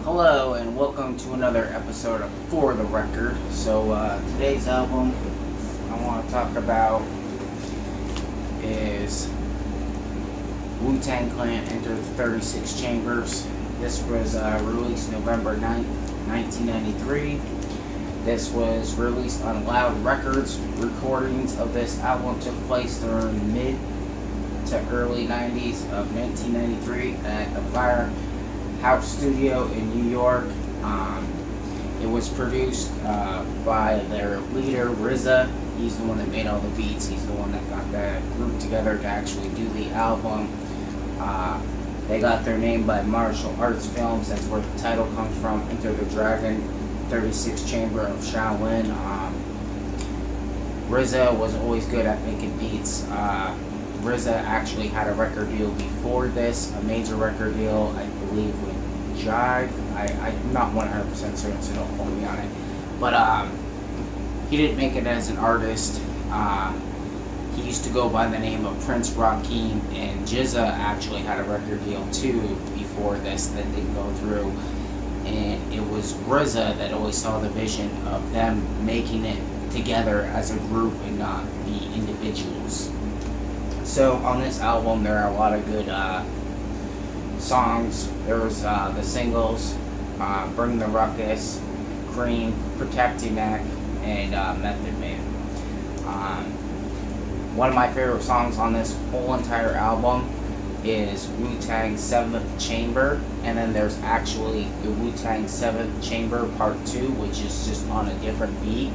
Hello and welcome to another episode of For the Record. So today's album I want to talk about is Wu-Tang Clan Enter 36 Chambers. This was released November 9th, 1993. This was released on Loud Records. Recordings of this album took place during mid to early 90s of 1993 at the Firehouse Studio in New York. It was produced by their leader RZA. He's the one that made all the beats. He's the one that got the group together to actually do the album. They got their name by martial arts films. That's where the title comes from. Enter the Dragon, 36 Chamber of Shaolin. RZA was always good at making beats. RZA actually had a record deal before this, a major record deal, I believe, with Jive. I'm not 100% certain, so don't quote me on it. But he didn't make it as an artist. He used to go by the name of Prince Rakeem, and GZA actually had a record deal too before this that didn't go through. And it was RZA that always saw the vision of them making it together as a group and not be individuals. So on this album, there are a lot of good songs. There was the singles, Bring the Ruckus, Cream, Protect Your Neck, and Method Man. One of my favorite songs on this whole entire album is Wu-Tang 7th Chamber, and then there's actually the Wu-Tang 7th Chamber Part 2, which is just on a different beat.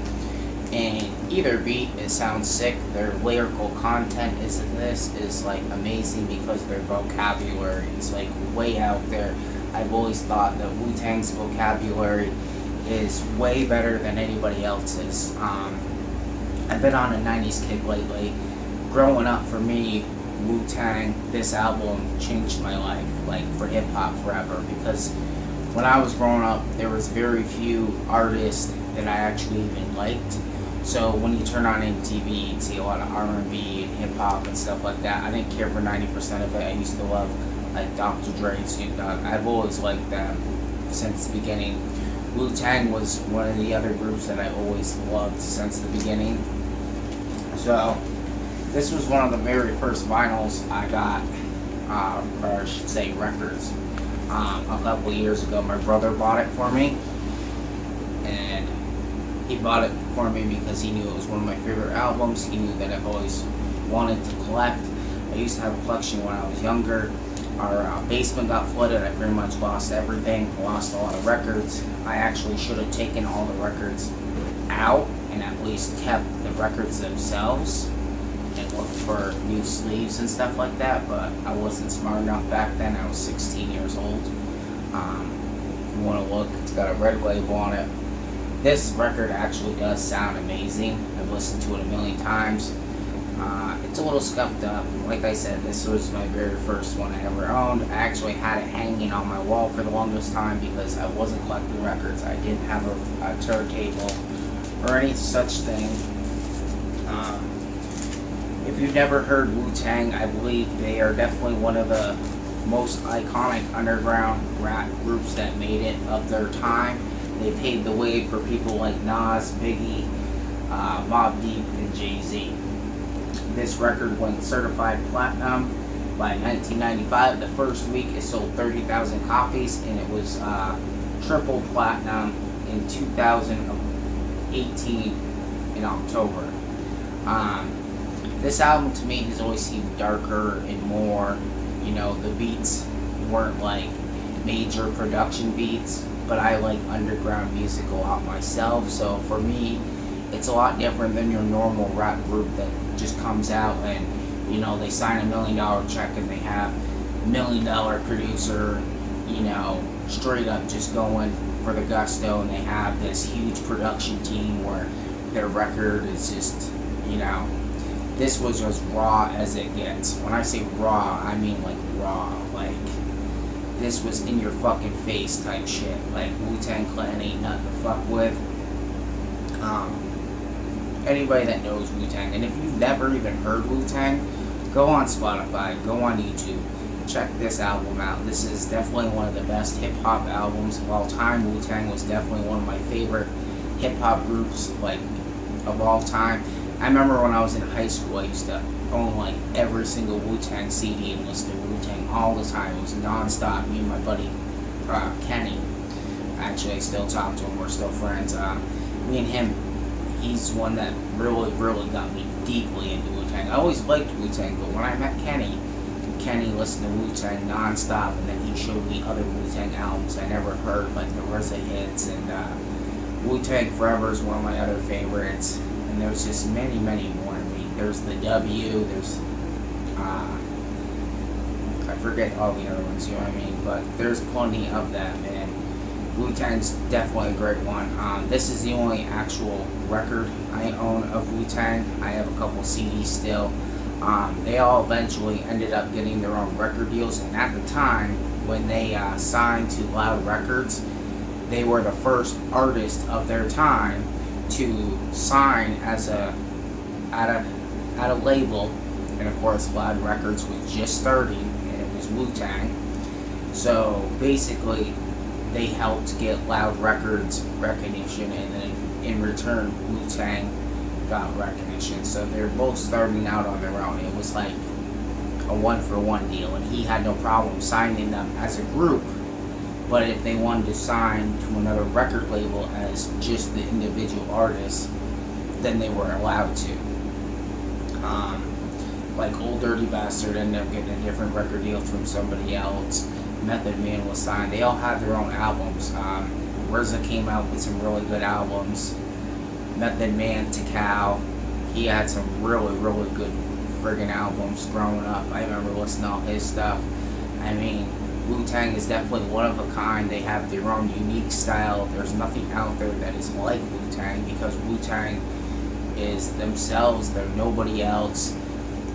And either beat, it sounds sick. Their lyrical content is like amazing because their vocabulary is like way out there. I've always thought that Wu-Tang's vocabulary is way better than anybody else's. I've been on a 90s kick lately. Growing up, for me, Wu-Tang, this album changed my life, like for hip-hop forever, because when I was growing up, there was very few artists that I actually even liked. So when you turn on MTV, you'd see a lot of R&B and hip-hop and stuff like that. I didn't care for 90% of it. I used to love like Dr. Dre and Snoop Dogg. I've always liked them since the beginning. Wu-Tang was one of the other groups that I always loved since the beginning. So this was one of the very first vinyls I got, or I should say records. A couple years ago, my brother bought it for me, and he bought it for me because he knew it was one of my favorite albums. He knew that I've always wanted to collect. I used to have a collection when I was younger. Our basement got flooded. I pretty much lost everything. Lost a lot of records. I actually should have taken all the records out and at least kept the records themselves and looked for new sleeves and stuff like that, but I wasn't smart enough back then. I was 16 years old. If you want to look, it's got a red label on it. This record actually does sound amazing. I've listened to it a million times. It's a little scuffed up. Like I said, this was my very first one I ever owned. I actually had it hanging on my wall for the longest time because I wasn't collecting records. I didn't have a turntable or any such thing. If you've never heard Wu-Tang, I believe they are definitely one of the most iconic underground rap groups that made it of their time. They paved the way for people like Nas, Biggie, Mobb Deep, and Jay-Z. This record went certified platinum by 1995. The first week it sold 30,000 copies, and it was triple platinum in 2018 in October. This album to me has always seemed darker and more, the beats weren't like major production beats, but I like underground music a lot myself, so for me it's a lot different than your normal rap group that just comes out and they sign $1 million check and they have $1 million producer, straight up just going for the gusto, and they have this huge production team where their record is just, this was as raw as it gets. When I say raw, I mean like raw, like this was in your fucking face type shit. Like Wu-Tang Clan ain't nothing to fuck with. Anybody that knows Wu-Tang, and if you've never even heard Wu-Tang, go on Spotify, go on YouTube, check this album out. This is definitely one of the best hip hop albums of all time. Wu-Tang was definitely one of my favorite hip hop groups, like, of all time. I remember when I was in high school, I used to own like every single Wu-Tang CD and listen to Wu-Tang all the time. It was non-stop. Me and my buddy Kenny, actually I still talk to him, we're still friends. Me and him, he's one that really got me deeply into Wu-Tang. I always liked Wu-Tang, but when I met Kenny listened to Wu-Tang non-stop, and then he showed me other Wu-Tang albums I never heard, like the RZA hits, and Wu-Tang Forever is one of my other favorites, and there's just many more. I mean, there's the W, there's I forget all the other ones, you know what I mean, but there's plenty of them, and Wu-Tang's definitely a great one. This is the only actual record I own of Wu-Tang. I have a couple CDs still. They all eventually ended up getting their own record deals, and at the time when they signed to Loud Records, they were the first artist of their time to sign as at a label, and of course Loud Records was just starting, and it was Wu-Tang. So basically, they helped get Loud Records recognition, and then in return, Wu-Tang got recognition. So they're both starting out on their own. It was like a one-for-one deal, and he had no problem signing them as a group. But if they wanted to sign to another record label as just the individual artists, then they were allowed to. Like Old Dirty Bastard ended up getting a different record deal from somebody else. Method Man was signed. They all had their own albums. RZA came out with some really good albums. Method Man, Takao, he had some really good friggin' albums growing up. I remember listening to all his stuff. I mean, Wu-Tang is definitely one of a kind. They have their own unique style. There's nothing out there that is like Wu-Tang, because Wu-Tang is themselves. They're nobody else.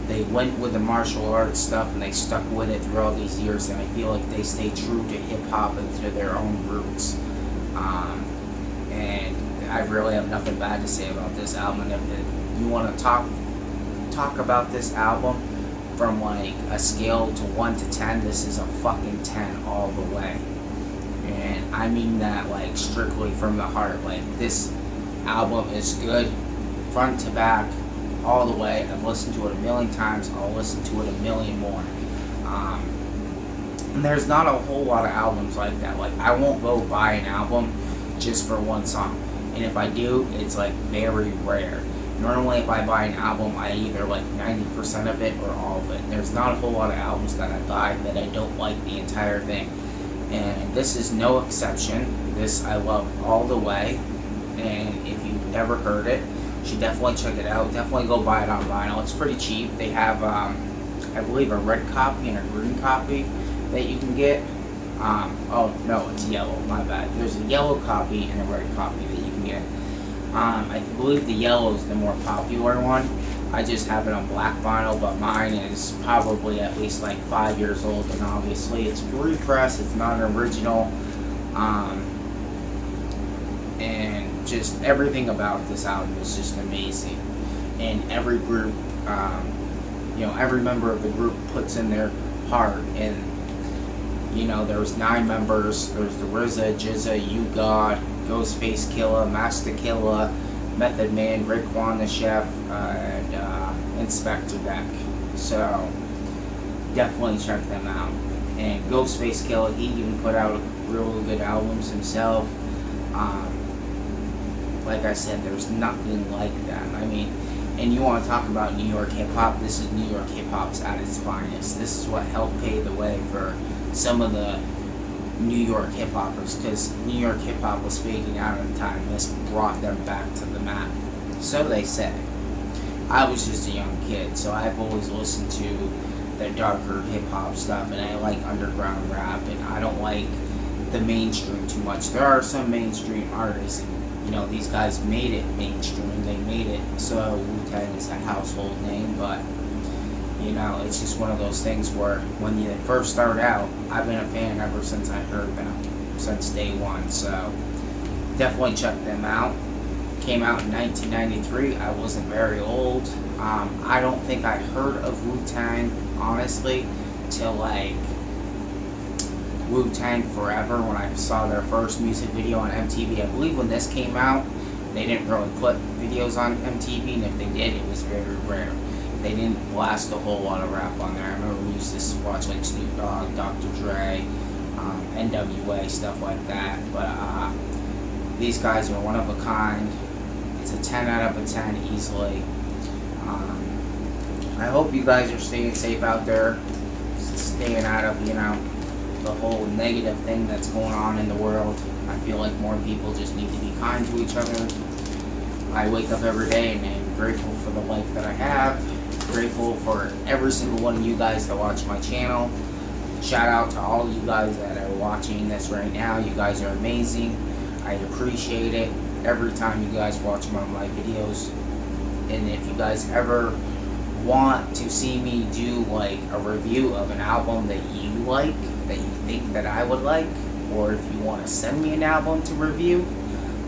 They went with the martial arts stuff, and they stuck with it through all these years, and I feel like they stay true to hip-hop and to their own roots. And I really have nothing bad to say about this album. And if you want to talk about this album from like a scale to 1 to 10, this is a fucking 10 all the way. And I mean that like strictly from the heart. Like, this album is good front to back all the way. I've listened to it a million times. I'll listen to it a million more. And there's not a whole lot of albums like that. Like, I won't go buy an album just for one song. And if I do, it's like very rare. Normally, if I buy an album, I either like 90% of it or all of it. There's not a whole lot of albums that I buy that I don't like the entire thing. And this is no exception. This I love all the way. And if you've never heard it, you should definitely check it out. Definitely go buy it on vinyl. It's pretty cheap. They have, I believe, a red copy and a green copy that you can get. Oh no, it's yellow, my bad. There's a yellow copy and a red copy that you can get. I believe the yellow is the more popular one. I just have it on black vinyl, but mine is probably at least like 5 years old, and obviously it's repressed, it's not an original. And just everything about this album is just amazing. And every group, every member of the group puts in their part. And there's 9 members. There's the RZA, Jizza, You God, Ghostface Killah, Master Killa, Method Man, Raekwon the Chef, and Inspector Deck. So definitely check them out. And Ghostface Killah, he even put out really good albums himself. Like I said, there's nothing like that. I mean, and you want to talk about New York hip hop? This is New York hip hop's at its finest. This is what helped pave the way for some of the New York hip hoppers, because New York hip hop was fading out at the time. This brought them back to the map. So they say. I was just a young kid, so I've always listened to the darker hip hop stuff, and I like underground rap, and I don't like the mainstream too much. There are some mainstream artists, and these guys made it mainstream. They made it so Wu-Tang is a household name, but it's just one of those things where when you first start out, I've been a fan ever since I heard them, since day one. So definitely check them out. Came out in 1993. I wasn't very old. I don't think I heard of Wu-Tang, honestly, to like Wu-Tang Forever when I saw their first music video on MTV. I believe when this came out, they didn't really put videos on MTV, and if they did, it was very rare. They didn't blast a whole lot of rap on there. I remember we used to watch like Snoop Dogg, Dr. Dre, NWA, stuff like that. But these guys are one of a kind. It's a 10 out of a 10 easily. I hope you guys are staying safe out there, staying out of, the whole negative thing that's going on in the world. I feel like more people just need to be kind to each other. I wake up every day and I'm grateful for the life that I have. Grateful for every single one of you guys that watch my channel. Shout out to all you guys that are watching this right now. You guys are amazing. I appreciate it every time you guys watch one of my videos. And if you guys ever want to see me do like a review of an album that you like, that you think that I would like, or if you want to send me an album to review,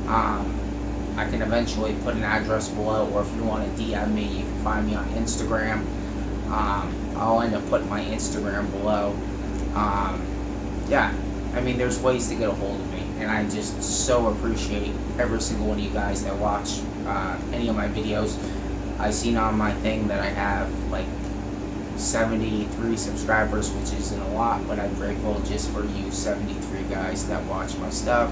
I can eventually put an address below, or if you want to DM me, you can find me on Instagram. I'll end up putting my Instagram below. Yeah, I mean, there's ways to get a hold of me, and I just so appreciate every single one of you guys that watch any of my videos. I seen on my thing that I have like 73 subscribers, which isn't a lot, but I'm grateful just for you 73 guys that watch my stuff.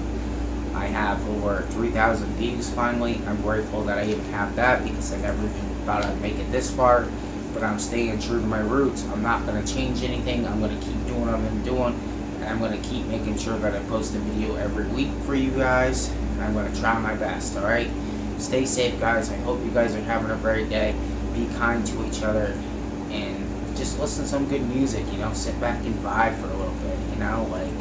I have over 3,000 views finally. I'm grateful that I even have that, because I never even thought I'd make it this far. But I'm staying true to my roots. I'm not going to change anything. I'm going to keep doing what I've been doing. And I'm going to keep making sure that I post a video every week for you guys. And I'm going to try my best, alright? Stay safe, guys. I hope you guys are having a great day. Be kind to each other. And just listen to some good music, Sit back and vibe for a little bit, Like,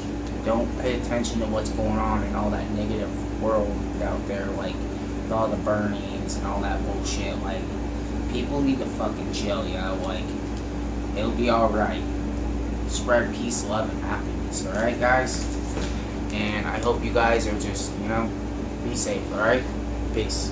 don't pay attention to what's going on in all that negative world out there, like, with all the burnings and all that bullshit. Like, people need to fucking chill, Like, it'll be alright. Spread peace, love, and happiness, alright, guys? And I hope you guys are just, be safe, alright? Peace.